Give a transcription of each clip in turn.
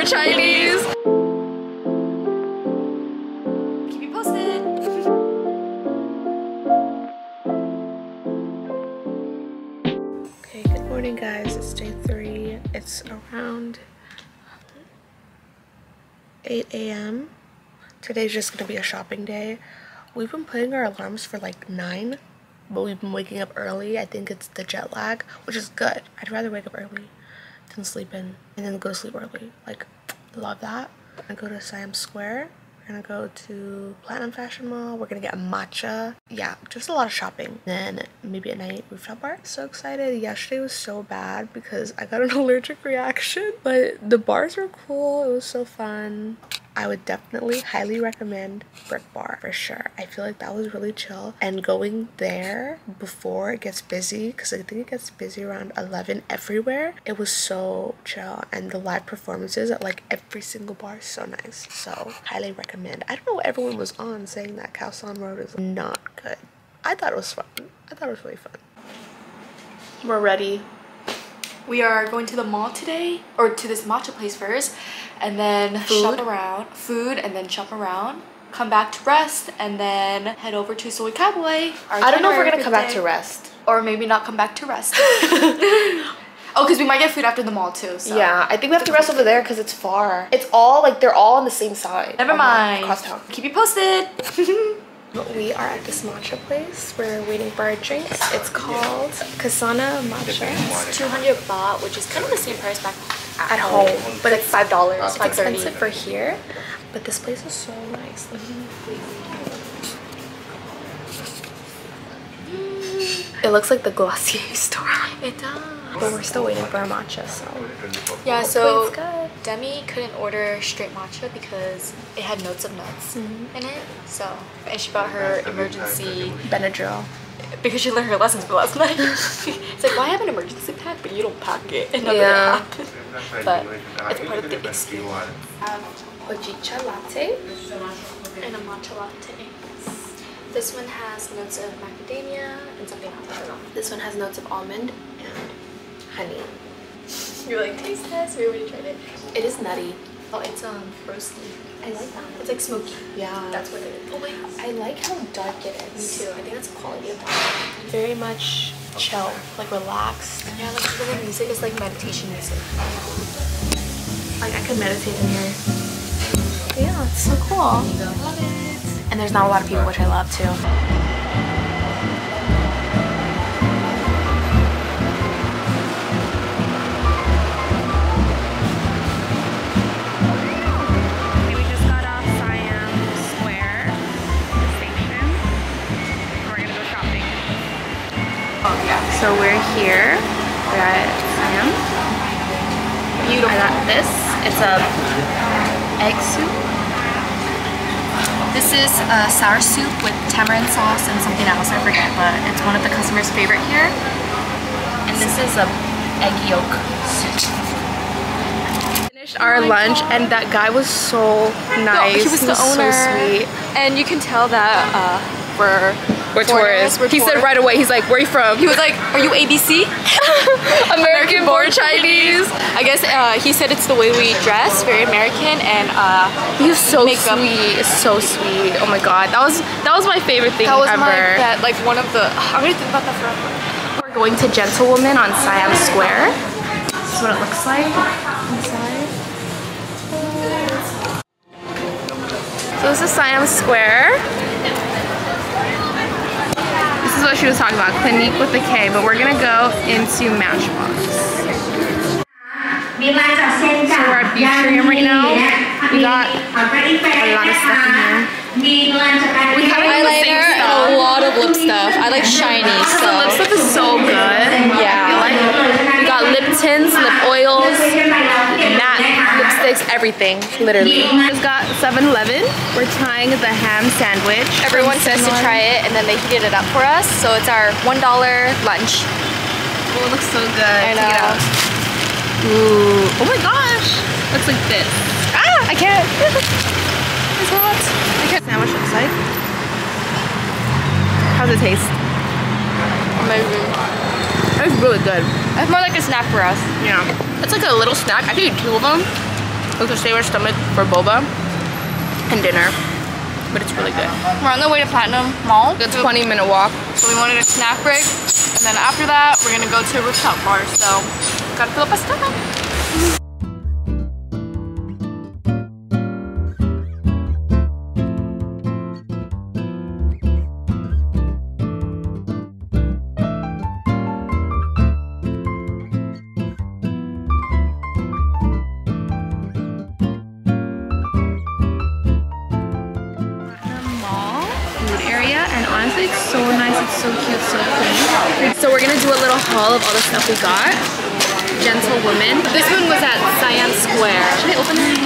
bored Chinese. Keep you posted. Okay, good morning guys. It's day 3. It's around 8 a.m. Today's just gonna be a shopping day. We've been putting our alarms for like 9, but we've been waking up early. I think it's the jet lag, which is good. I'd rather wake up early than sleep in and then go to sleep early. Like, love that. I'm gonna go to Siam Square. We're gonna go to Platinum Fashion Mall. We're gonna get a matcha. Yeah, just a lot of shopping. Then maybe at night, Rooftop Bars. So excited. Yesterday was so bad because I got an allergic reaction, but the bars were cool. It was so fun. I would definitely highly recommend Brick Bar for sure. I feel like that was really chill, and going there before it gets busy, because I think it gets busy around 11 everywhere. It was so chill, and the live performances at like every single bar is so nice. So highly recommend. I don't know what everyone was on saying that Khao San Road is not good. I thought it was fun. I thought it was really fun. We're ready. We are going to the mall today, or to this matcha place first, and then shop around. Food, and then shop around. Come back to rest, and then head over to Soy Cowboy. I don't know if we're gonna come back to rest. Or maybe not come back to rest. Oh, because we might get food after the mall too. So. Yeah, I think we have to rest over there because it's far. It's all like, they're all on the same side. Never mind. Across town. Keep you posted. We are at this matcha place. We're waiting for our drinks. It's called Kasana Matcha. It's 200 baht, which is kind of the same price back at home, but it's $5. It's expensive for here, but this place is so nice. It looks like the Glossier store. It does. But we're still waiting for our matcha, so yeah. So Demi couldn't order straight matcha because it had notes of nuts in it. So, and she bought her emergency Benadryl because she learned her lessons for last night. It's like, why have an emergency pack but you don't pack it? And nothing happened. But it's part of the experience. Hojicha latte And a matcha latte. This one has notes of macadamia and something else. I don't know. This one has notes of almond and honey. You're like, taste test. We already tried it. It is nutty. Oh, it's roasty. I like that. It's like smoky. Yeah, That's what it is. Oh wait. I like how dark it is. Me too. I think that's the quality of it. Very much chill, like relaxed. Yeah, like the music is like meditation music. Like I could meditate in here. Yeah, it's so cool. Love it. And there's not a lot of people, which I love too. We just got off Siam Square station. We're gonna go shopping. Oh yeah. So we're here. We're at Siam. Beautiful. I got this. It's a egg soup. This is sour soup with tamarind sauce and something else, I forget, but it's one of the customers' favorite here. And this is a egg yolk soup. Finished our lunch, and that guy was so nice. He was the owner. So sweet. And you can tell that we're tourists. He said right away, he's like, where are you from? He was like, are you ABC? American born Chinese. I guess he said it's the way we dress, very American, and he was so makeup. sweet, so sweet. Oh my god, that was my favorite thing ever. That was like one of the. I'm gonna think about that forever. We're going to Gentlewoman on Siam Square. This is what it looks like inside. So this is Siam Square. This is what she was talking about, Clinique with the K, but we're gonna go into Matchbox. So we're at Atrium right now. We got a lot of stuff in here. We have Eyeliner and a lot of lip stuff. I like shiny, so the lip stuff is so good. yeah. We got lip tints, lip oils, matte lipsticks, everything, literally. We just got 7-Eleven. We're trying the ham sandwich. Everyone says to try it, and then they heated it up for us. So it's our $1 lunch. Oh, it looks so good. I know. Check it out. Ooh, oh my gosh. Looks like this. Ah, I can't. It's hot. I can't. Sandwich looks like. How's it taste? Amazing. It's really good. It's more like a snack for us. Yeah. It's like a little snack. I could eat 2 of them. It'll save our stomach for boba and dinner, but it's really good. We're on the way to Platinum Mall. It's a 20-minute walk. So we wanted a snack break, and then after that, we're gonna go to Rooftop Bars. So, gotta fill up our stomach. And honestly, it's so nice, it's so cute, so clean. So we're gonna do a little haul of all the stuff we got. Gentlewoman. This one was at Science Square. Should I open it?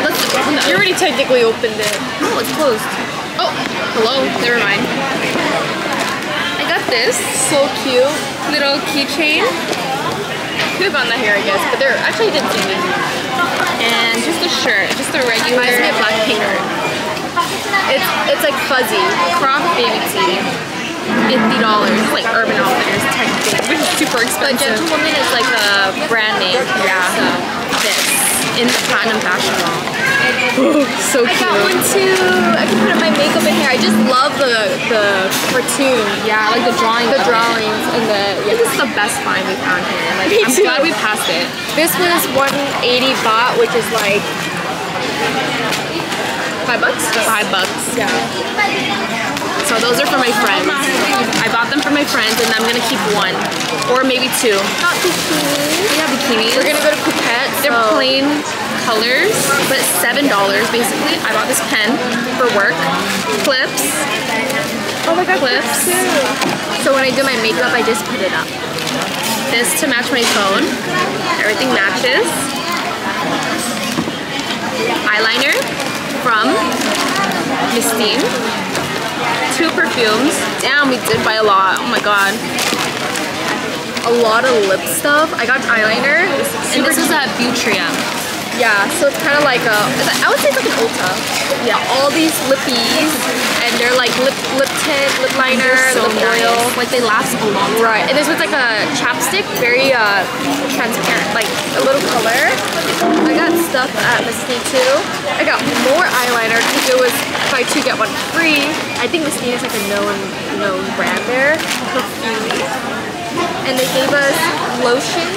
Let's open it. You already technically opened it. No, it's closed. Oh, hello, never mind. I got this. So cute. Little keychain. Could have gone that here, I guess, but they're actually didn't see me. And just a shirt, just a regular. Reminds me of Blackpink. It's like fuzzy. Crop baby tee. $50. It's like Urban Outfitters technically, which is super expensive. But Gentlewoman is like a brand name. Yeah. So this in the Platinum Fashion Mall. So cute. I got one too. I can put in my makeup in here. I just love the cartoon. Yeah, like the drawings and the. This is the best find we found here. Like, Me I'm too. glad we passed it. This was 180 baht, which is like $5. $5. Yeah. So those are for my friends. I bought them for my friends, and I'm gonna keep one or maybe two. Not bikinis. We have bikinis. We're gonna go to Phuket. They're plain colors, but $7 basically. I bought this pen for work. Clips. Oh my god, clips. So when I do my makeup, I just put it up. This to match my phone. Everything matches. Eyeliner from Miss Steam. 2 perfumes. Damn, we did buy a lot. Oh my god. A lot of lip stuff. I got eyeliner. And this is at Butria. Yeah, so it's kind of like a, I would say it's like an Ulta. Yeah, all these lippies, and they're like lip tint, lip liner, so lip oil. nice. Like they last a long time. Right, and this one's like a chapstick, very transparent, like a little color. I got stuff at Miss Teen too. I got more eyeliner because it was buy 2 get 1 free. I think Miss Teen is like a known brand there. Perfume. And they gave us lotion,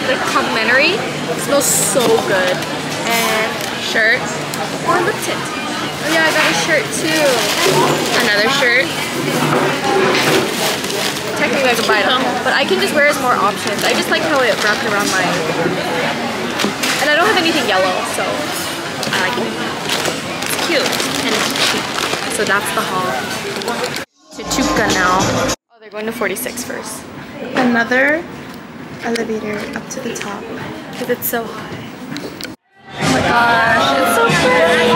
like complimentary. It smells so good. And Shirt. more lip tint. Oh yeah, I got a shirt too. Another shirt. Technically I can buy it at home, but I can just wear it as more options. I just like how it wrapped around my... And I don't have anything yellow, so I like it. It's cute and it's cheap. So that's the haul. To Chupka now. Oh, they're going to 46 first. Another elevator up to the top. Because it's so high. Oh my gosh, it's so pretty.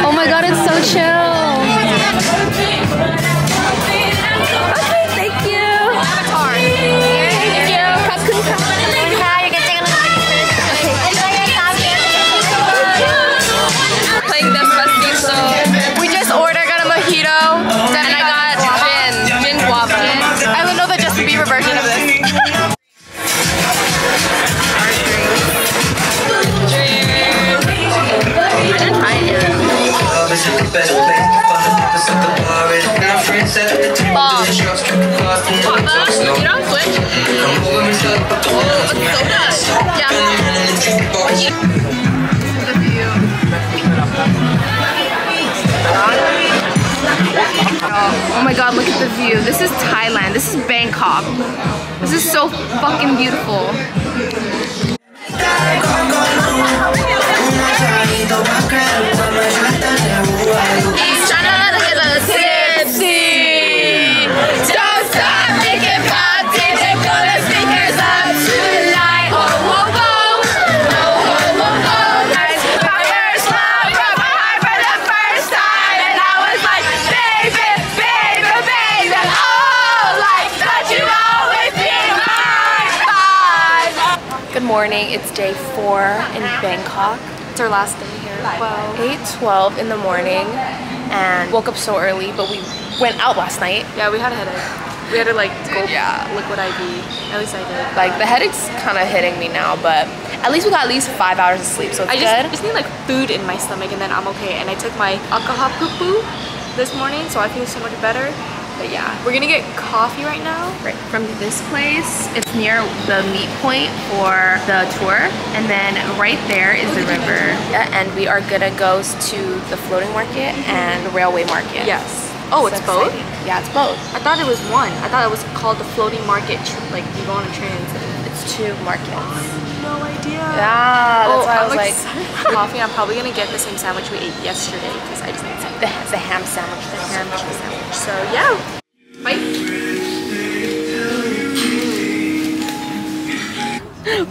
Oh my god, it's so chill. Okay, thank you. Avatar. Thank you. Playing Despacito. We just ordered, got a mojito. And I got gin guava. I don't know the Justin Bieber version of this. Bomb. You don't switch? Oh, soda. Yeah. Oh my god, look at the view. This is Thailand. This is Bangkok. This is so fucking beautiful. He's trying to get us tipsy. Don't stop making pop. DJ, pull the speakers up tonight. Oh, whoa, whoa. Oh, whoa, whoa, whoa. Guys, my first love broke my heart for the first time. And I was like, baby, baby, baby. Oh, like, don't you always be my vibe. Good morning. It's day 4 in Bangkok. It's our last day here. 8:12 in the morning, and woke up so early, but we went out last night. Yeah, we had a headache. We had to like go liquid IV. At least I did. Like the headache's kind of hitting me now, but At least we got at least 5 hours of sleep, so it's good. I just need like food in my stomach and then I'm okay. And I took my alcohol poo-poo this morning, so I feel so much better. But yeah, we're gonna get coffee right now. Right, from this place, it's near the meet point for the tour. And then right there is the river. Yeah, and we are gonna go to the floating market and railway market. Yes. Oh, it's both? Yeah, it's both. I thought it was one. I thought it was called the floating market. Like you go on a train. It's 2 markets. No idea. Yeah, that's why I was like, coffee. I'm probably gonna get the same sandwich we ate yesterday because I just need some. The ham sandwich. The ham sandwich. So yeah. Bye.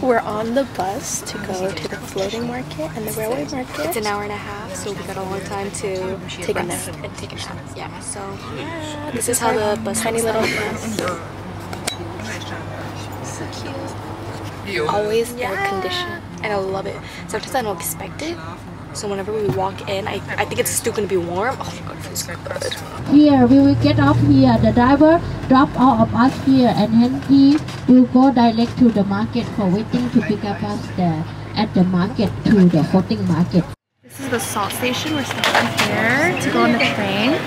We're on the bus to go to the floating market and the railway market. It's an hour and a half, so we got a long time to take a nap. And take a nap. Yeah. So yeah, this is how the bus. Tiny little bus. So cute. Always air conditioned. And I love it. Sometimes I don't expect it. So whenever we walk in, I think it's still gonna be warm. Oh my god, it feels so good. Here, we will get off here. The driver drop all of us here, and then he will go direct to the market for waiting to pick up us there at the market to the floating market. This is the salt station. We're stopping here to go on the train.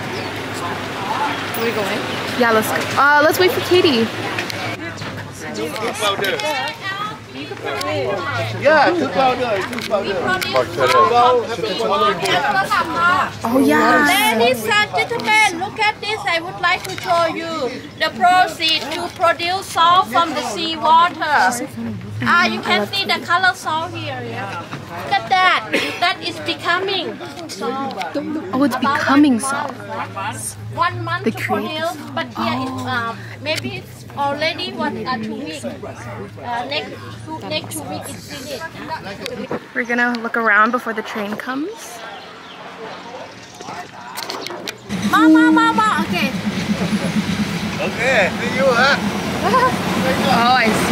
Can we go in? Yeah, let's go. Let's wait for Katie. Yeah, 2 powder, 2 powder. Oh yeah. Ladies and gentlemen, look at this. I would like to show you the process to produce salt from the sea water. You can see the color salt here. Yeah. Look at that. That is becoming salt. Oh, it's becoming salt. 1 month to produce, but here it's maybe it's already 2 weeks. Next 2 weeks it's finished. We're gonna look around before the train comes. Mama, okay. Okay, see you, huh? Oh, I see.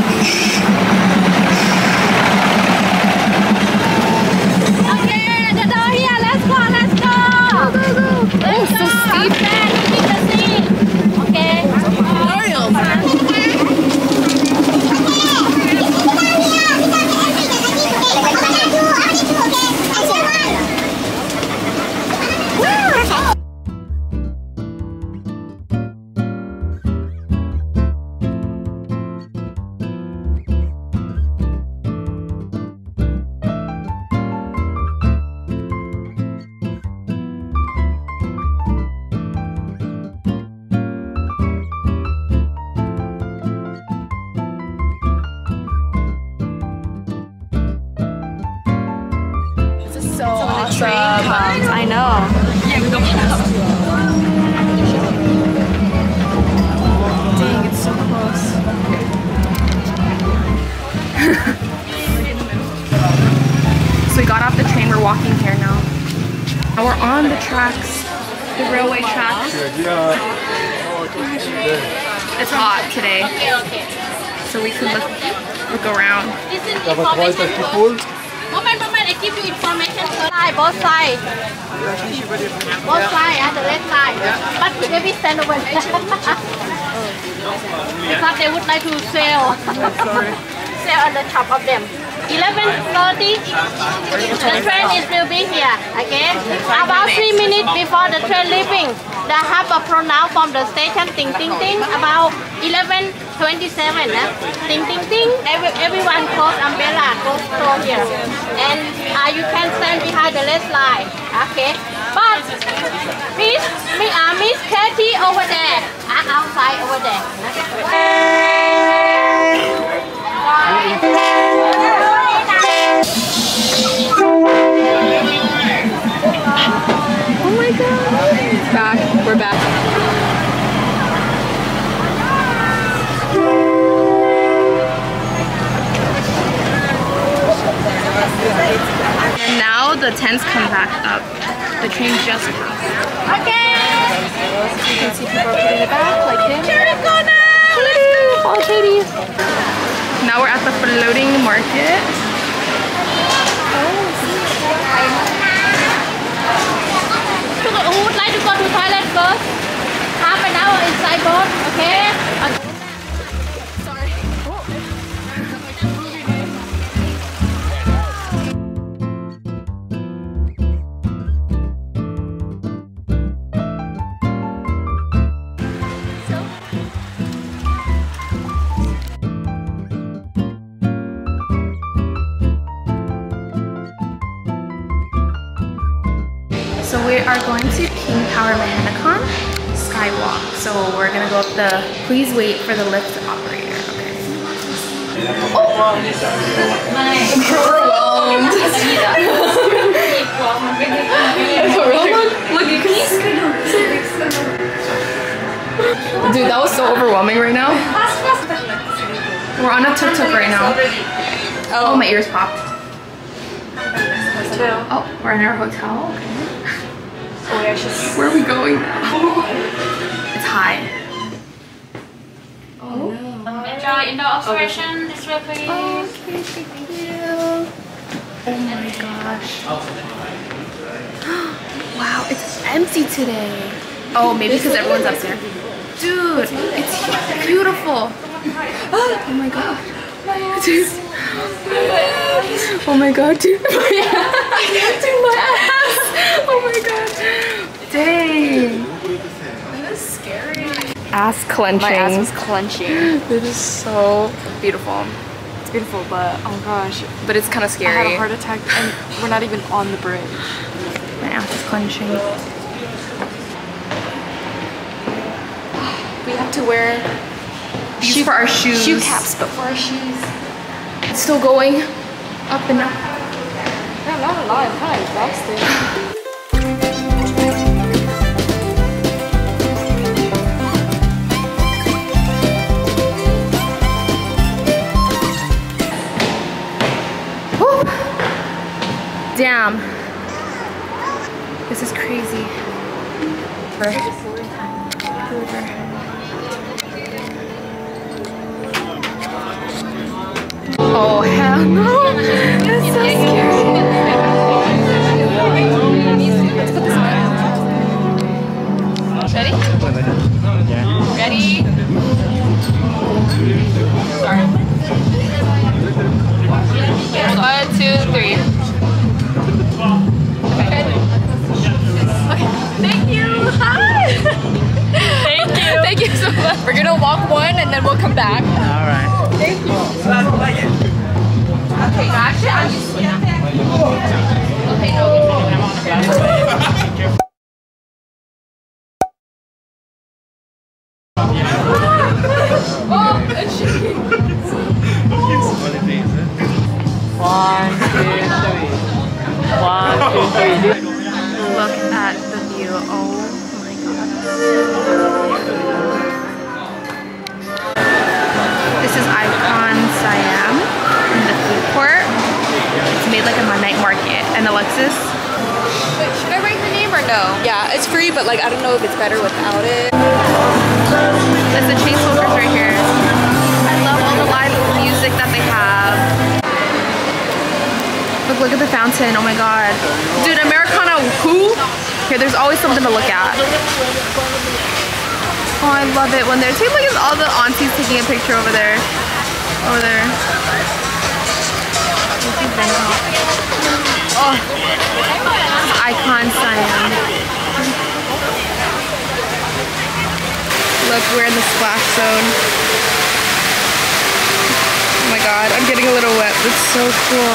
Okay, the door here. Let's go. Let's go. So steep. Okay. So awesome. I know. Dang, it's so close. So we got off the train, we're walking here now. Now we're on the tracks, the railway tracks. It's hot today, so we can look around. This is information. Moment, I give you information. Both sides. Both sides and the left side. But maybe stand over there. Because they would like to sell. Sell on the top of them. 11:30. The train is will be here. Okay. About 3 minutes before the train leaving, they have a pronoun from the station. Ting ting ting. About 11:27. Ting ting ting. Everyone close umbrella. Go here. And you can stand behind the left line. Okay. But Miss Katie over there. Outside over there. Oh my god! Back. We're back. And now the tents come back up. The train just passed. Okay. You can see people are putting it back like him. Let's go now. Follow Katie. Now we're at the floating market. Who would like to go to toilet first? Half an hour inside boat, okay? are going to King Power Mahanicon Skywalk. So we're gonna go up the, please wait for the lift operator. Okay. Oh! Look, you can dude, that was so overwhelming right now. We're on a tuk-tuk right now. Oh, my ears popped. Oh, we're in our hotel. Okay. Where are we going now? It's high. Oh. Enjoy indoor observation. This way, please. Okay, thank you. Oh my gosh. Wow, it's empty today. Oh, maybe because everyone's up there. Dude, it's beautiful. Oh my god. Dude. Oh my god, dude. Dude, my ass. Oh my god. Dang. That is scary. Ass clenching. My ass was clenching. It is so beautiful. It's beautiful, but oh gosh. But it's kind of scary. I had a heart attack and we're not even on the bridge. My ass is clenching. We have to wear these for our shoes. Shoe caps, but for our shoes. It's still going up and up. Yeah, not a lot. I'm kind of exhausted. Woo! Damn. This is crazy. Oh hell no! That's so scary. Ready? Ready? Sorry. 1, 2, 3. Okay. Thank you. Hi. Thank you. Thank you so much. We're gonna walk one and then we'll come back. All right. Thank you. Okay, actually, I'm just okay, no. Oh, that's shaking. 1, 2, 3. Look at the view. Oh my god. This is Icon Siam in the food court. It's made like a night market. And Alexis? Wait, should I write her name or no? Yeah, it's free, but like I don't know if it's better without it. There's the Chainsmokers right here. I love all the live music that they have. Look at the fountain. Oh my god. Dude, Americana who? Here, there's always something to look at. Oh, I love it when they're taking, look at all the aunties taking a picture over there. Over there. Oh, Icon Siam. Look, we're in the splash zone. Oh my god, I'm getting a little wet. It's so cool.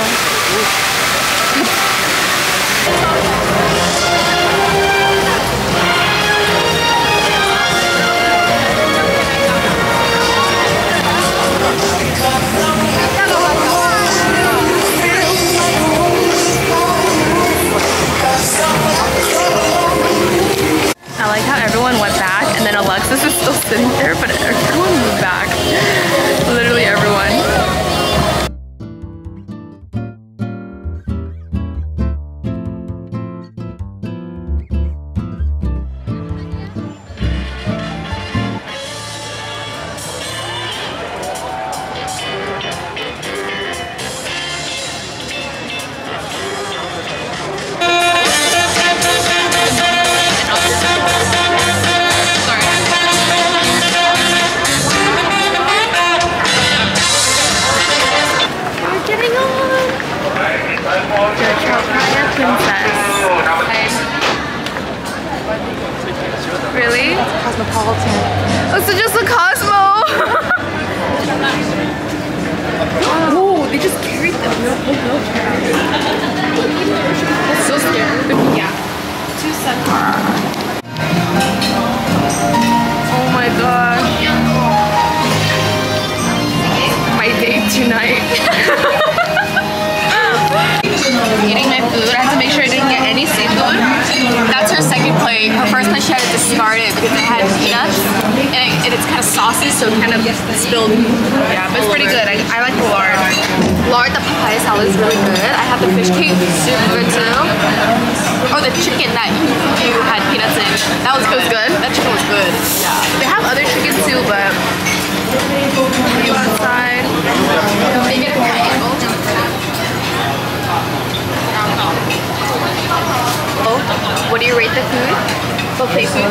I like how everyone went back and then Alexis is still sitting there, but everyone moved back. Literally everyone. food. I had to make sure I didn't get any seafood. That's her second plate. Her first plate she had to discard it because it had peanuts and it's kind of saucy, so it kind of spilled. Yeah, but it's pretty good. I like the lard. Lard, the papaya salad is really good. I have the fish cake, super good too. Oh, the chicken that you had peanuts in. That was good. That chicken was good. Yeah. They have other chicken too, but you outside. They get a triangle. Oh, what do you rate the food? Buffet food.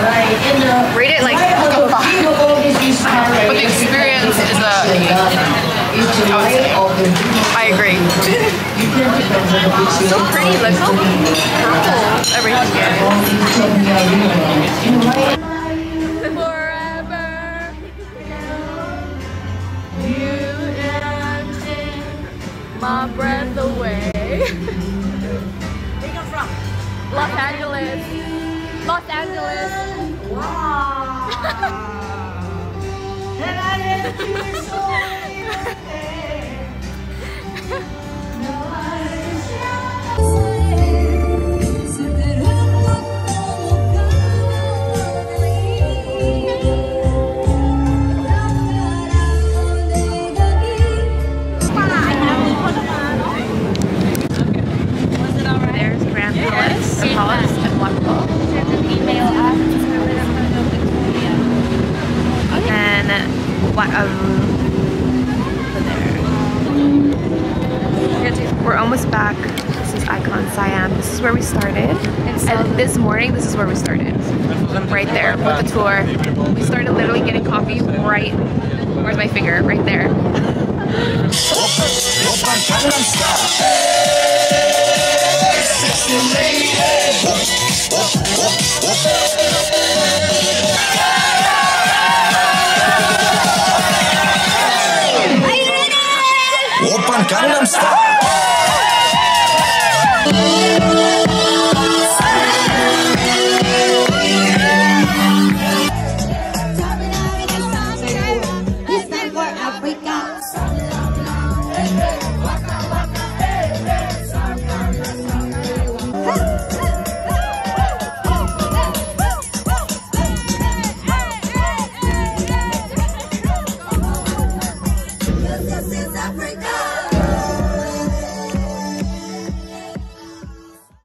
Rate it like a 5. But the experience is a 8. I agree. So pretty, like so purple. Everything. Forever. You and my breath away. Where you come from? Los Angeles. Los Angeles. Wow. And I let you so We're almost back. This is Icon Siam. This is where we started. And this morning, this is where we started. Right there with the tour. We started literally getting coffee right, where's my finger? Right there. Gangnam Style. Africa.